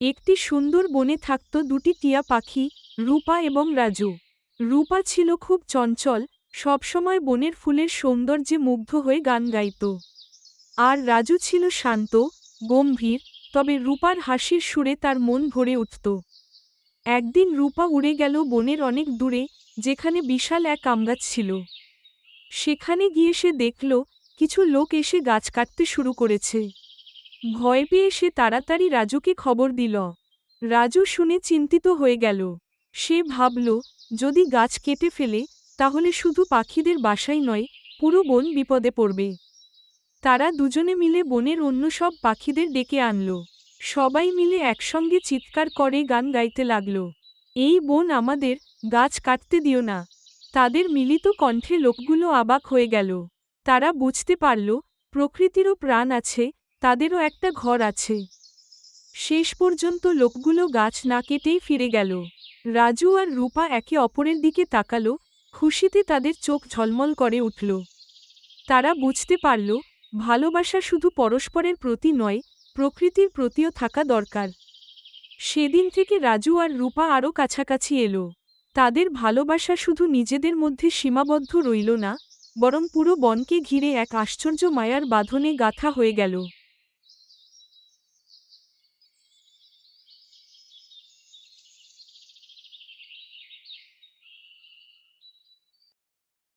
একটি সুন্দর বনে থাকত দুটি টিয়া পাখি, রূপা এবং রাজু। রূপা ছিল খুব চঞ্চল, সবসময় বনের ফুলের সৌন্দর্যে মুগ্ধ হয়ে গান গাইত। আর রাজু ছিল শান্ত, গম্ভীর, তবে রূপার হাসির সুরে তার মন ভরে উঠত। একদিন রূপা উড়ে গেল বনের অনেক দূরে, যেখানে বিশাল এক আমগাছ ছিল। সেখানে গিয়ে সে দেখল, কিছু লোক এসে গাছ কাটতে শুরু করেছে। ভয় পেয়ে সে তাড়াতাড়ি রাজুকে খবর দিল। রাজু শুনে চিন্তিত হয়ে গেল। সে ভাবল, যদি গাছ কেটে ফেলে, তাহলে শুধু পাখিদের বাসাই নয়, পুরো বন বিপদে পড়বে। তারা দুজনে মিলে বনের অন্য সব পাখিদের ডেকে আনল। সবাই মিলে একসঙ্গে চিৎকার করে গান গাইতে লাগল। এই বন আমাদের, গাছ কাটতে দিও না। তাদের মিলিত কণ্ঠে লোকগুলো অবাক হয়ে গেল। তারা বুঝতে পারল, প্রকৃতিরও প্রাণ আছে, তাদেরও একটা ঘর আছে। শেষ পর্যন্ত লোকগুলো গাছ না কেটেই ফিরে গেল। রাজু আর রূপা একে অপরের দিকে তাকালো, খুশিতে তাদের চোখ ঝলমল করে উঠল। তারা বুঝতে পারল, ভালোবাসা শুধু পরস্পরের প্রতি নয়, প্রকৃতির প্রতিও থাকা দরকার। সেদিন থেকে রাজু আর রূপা আরও কাছাকাছি এলো। তাদের ভালোবাসা শুধু নিজেদের মধ্যে সীমাবদ্ধ রইল না, বরং পুরো বনকে ঘিরে এক আশ্চর্য মায়ার বাঁধনে গাঁথা হয়ে গেল।